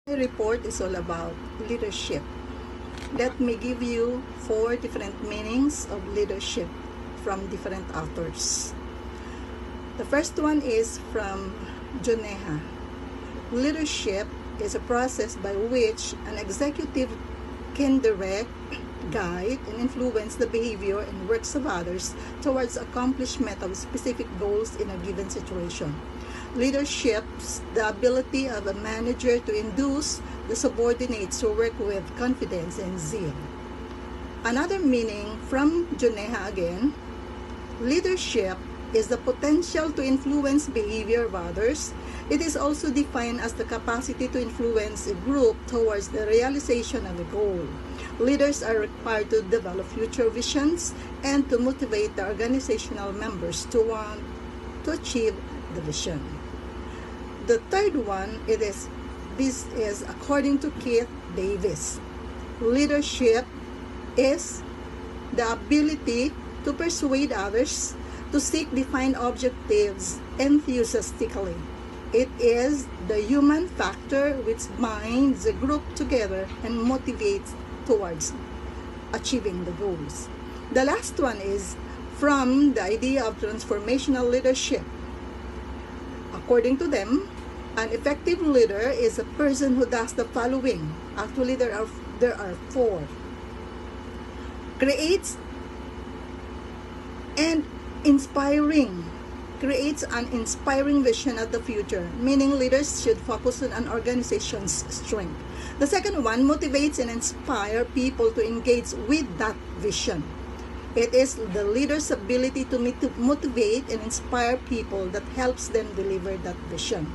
My report is all about leadership. Let me give you 4 different meanings of leadership from different authors. The first one is from Joneha. Leadership is a process by which an executive can direct, guide, and influence the behavior and works of others towards accomplishment of specific goals in a given situation. Leadership's the ability of a manager to induce the subordinates to work with confidence and zeal. Another meaning from Joneha again, leadership is the potential to influence behavior of others. It is also defined as the capacity to influence a group towards the realization of a goal. Leaders are required to develop future visions and to motivate the organizational members to want to achieve the vision. The third one, this is according to Keith Davis. Leadership is the ability to persuade others to seek defined objectives enthusiastically. It is the human factor which binds the group together and motivates towards achieving the goals. The last one is from the idea of transformational leadership. According to them, an effective leader is a person who does the following. Actually, there are 4. Creates an inspiring vision of the future, meaning leaders should focus on an organization's strength. The second one, motivates and inspire people to engage with that vision. It is the leader's ability to motivate and inspire people that helps them deliver that vision.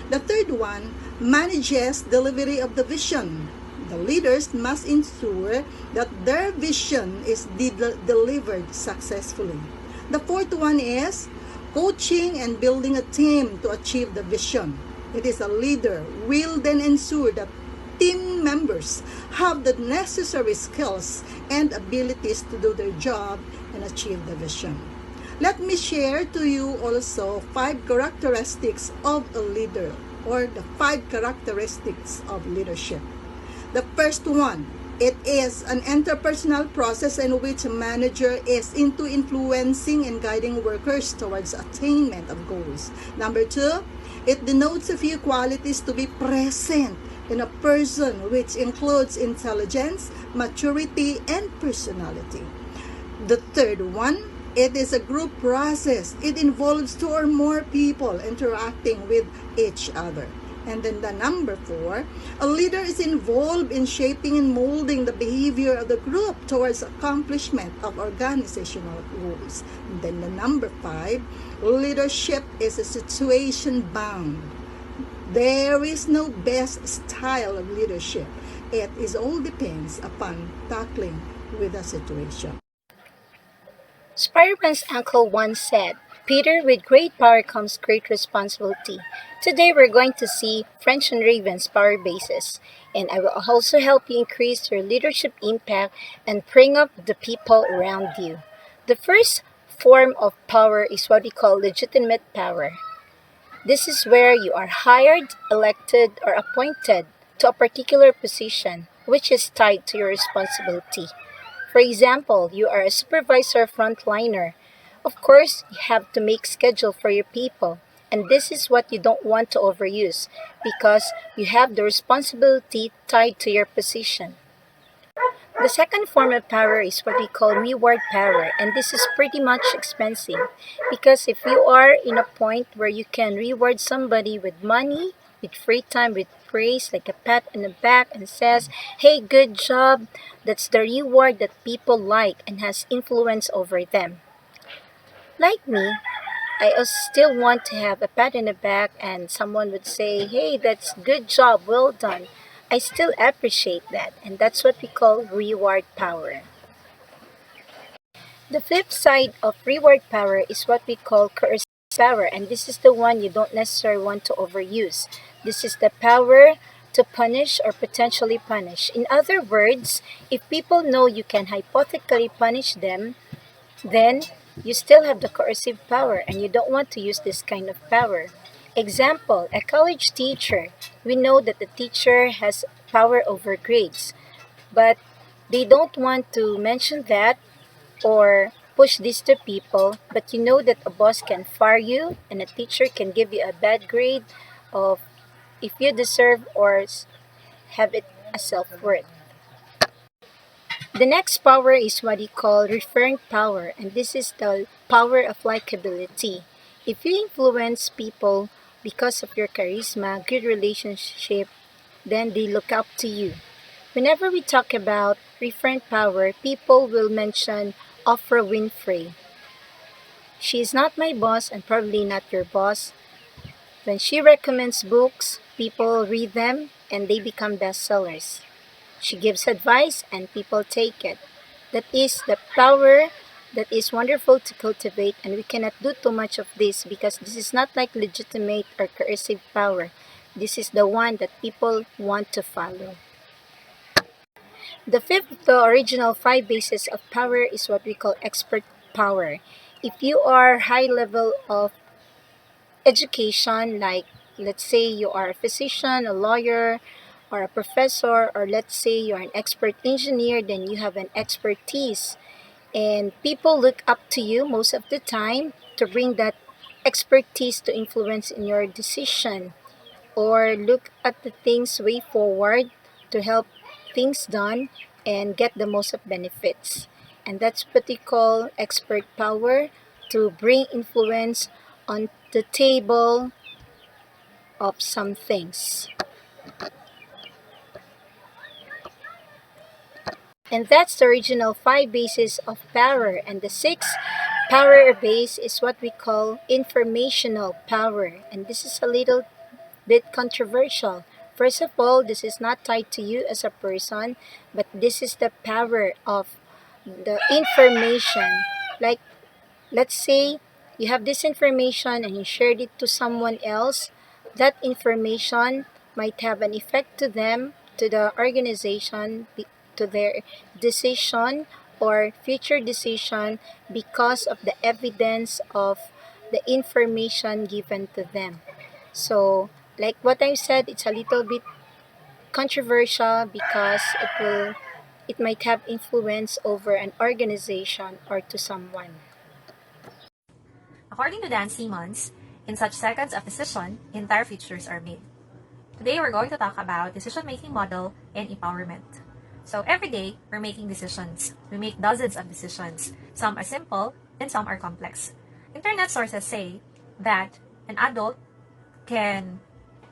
The third one, manages delivery of the vision. The leaders must ensure that their vision is delivered successfully. The fourth one is coaching and building a team to achieve the vision. It is a leader will then ensure that team members have the necessary skills and abilities to do their job and achieve the vision. Let me share to you also 5 characteristics of a leader, or the 5 characteristics of leadership. The first one, it is an interpersonal process in which a manager is into influencing and guiding workers towards attainment of goals. Number 2, it denotes a few qualities to be present in a person, which includes intelligence, maturity, and personality. The third one, it is a group process. It involves 2 or more people interacting with each other. And then the number 4, a leader is involved in shaping and molding the behavior of the group towards accomplishment of organizational goals. And then the number 5, leadership is a situation bound. There is no best style of leadership. It is all depends upon tackling with a situation. Spider-Man's uncle once said, "Peter, with great power comes great responsibility." Today we're going to see French and Raven's power bases, and I will also help you increase your leadership impact and bring up the people around you. The first form of power is what we call legitimate power. This is where you are hired, elected, or appointed to a particular position, which is tied to your responsibility. For example, you are a supervisor frontliner. Of course, you have to make schedule for your people, and this is what you don't want to overuse because you have the responsibility tied to your position. The second form of power is what we call reward power, and this is pretty much expensive because if you are in a point where you can reward somebody with money, with free time, with praise, like a pat on the back and says, "Hey, good job," that's the reward that people like and has influence over them. Like me, I still want to have a pat in the back and someone would say, "Hey, that's good job, well done." I still appreciate that, and that's what we call reward power. The flip side of reward power is what we call coercive power, and this is the one you don't necessarily want to overuse. This is the power to punish or potentially punish. In other words, if people know you can hypothetically punish them, then you still have the coercive power and you don't want to use this kind of power. Example, a college teacher We know that the teacher has power over grades, but they don't want to mention that or push this to people. But you know that a boss can fire you and a teacher can give you a bad grade of if you deserve or have it a self-worth. The next power is what you call referring power, and this is the power of likability. If you influence people because of your charisma, good relationship, then they look up to you. Whenever we talk about referring power, people will mention Oprah Winfrey. She is not my boss and probably not your boss. When she recommends books, people read them and they become bestsellers. She gives advice and people take it. That is the power that is wonderful to cultivate, and we cannot do too much of this because this is not like legitimate or coercive power. This is the one that people want to follow. The fifth of the original five bases of power is what we call expert power. If you are high level of education, like let's say you are a physician, a lawyer, or a professor, or let's say you're an expert engineer, then you have an expertise. And people look up to you most of the time to bring that expertise to influence in your decision or look at the things way forward to help things done and get the most of benefits. And that's what we call expert power to bring influence on the table of some things. And that's the original five bases of power. And the sixth power base is what we call informational power. And this is a little bit controversial. First of all, this is not tied to you as a person, but this is the power of the information. Like, let's say you have this information and you shared it to someone else. That information might have an effect to them, to the organization, to their decision or future decision because of the evidence of the information given to them. So, like what I said, it's a little bit controversial because it might have influence over an organization or to someone. According to Dan Simmons, in such seconds of decision, entire futures are made. Today we're going to talk about decision-making model and empowerment. So every day, we're making decisions. We make dozens of decisions. Some are simple and some are complex. Internet sources say that an adult can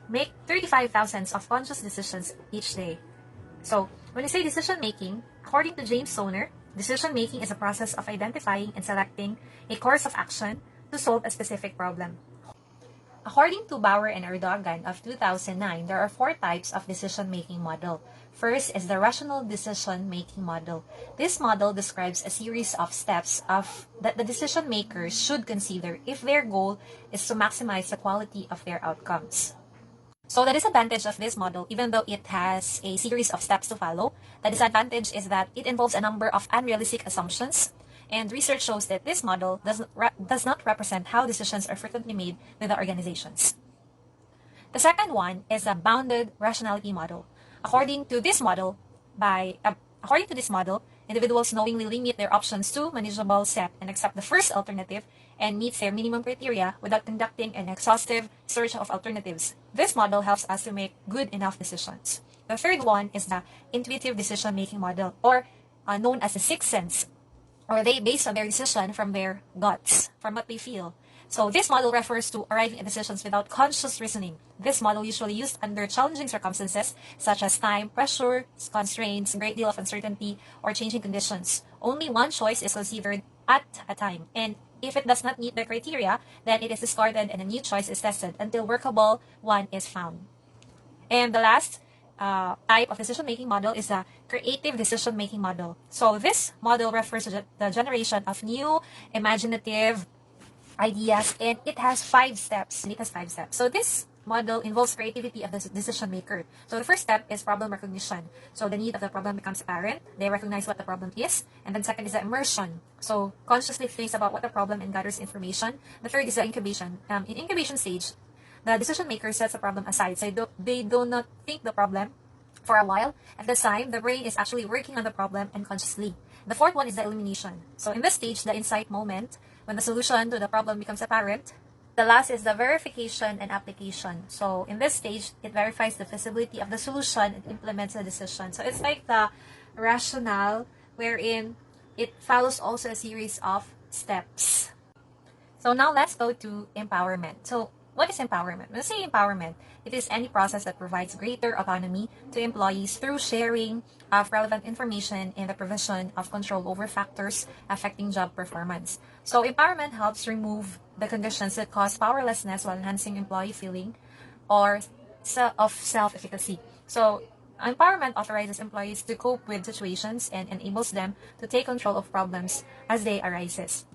make 35,000 of conscious decisions each day. So when we say decision-making, according to James Soner, decision-making is a process of identifying and selecting a course of action to solve a specific problem. According to Bauer and Erdogan of 2009, there are four types of decision-making model. First is the rational decision-making model. This model describes a series of steps that the decision makers should consider if their goal is to maximize the quality of their outcomes. So the disadvantage of this model, even though it has a series of steps to follow, the disadvantage is that it involves a number of unrealistic assumptions. And research shows that this model does not represent how decisions are frequently made with the organizations. The second one is a bounded rationality model. According to this model, individuals knowingly limit their options to manageable set and accept the first alternative and meets their minimum criteria without conducting an exhaustive search of alternatives. This model helps us to make good enough decisions. The third one is the intuitive decision-making model, or known as the sixth sense, or they base on their decision from their guts, from what they feel. So this model refers to arriving at decisions without conscious reasoning. This model usually used under challenging circumstances such as time, pressure, constraints, great deal of uncertainty, or changing conditions. Only one choice is considered at a time, and if it does not meet the criteria, then it is discarded and a new choice is tested until workable one is found. And the last type of decision-making model is a creative decision-making model. So this model refers to the generation of new, imaginative ideas, and it has 5 steps. So this model involves creativity of the decision maker. So the first step is problem recognition. So the need of the problem becomes apparent. They recognize what the problem is. And then second is the immersion. So consciously thinks about what the problem and gathers information. The third is the incubation. In incubation stage, The decision maker sets the problem aside, so they do not think the problem for a while. At the time, the brain is actually working on the problem unconsciously. The fourth one is the elimination. So in this stage, the insight moment, when the solution to the problem becomes apparent. The last is the verification and application. So in this stage, it verifies the feasibility of the solution and implements the decision. So it's like the rationale wherein it follows also a series of steps. So now let's go to empowerment. So what is empowerment? When we say empowerment, it is any process that provides greater autonomy to employees through sharing of relevant information and the provision of control over factors affecting job performance. So empowerment helps remove the conditions that cause powerlessness while enhancing employee feeling or of self-efficacy. So empowerment authorizes employees to cope with situations and enables them to take control of problems as they arises.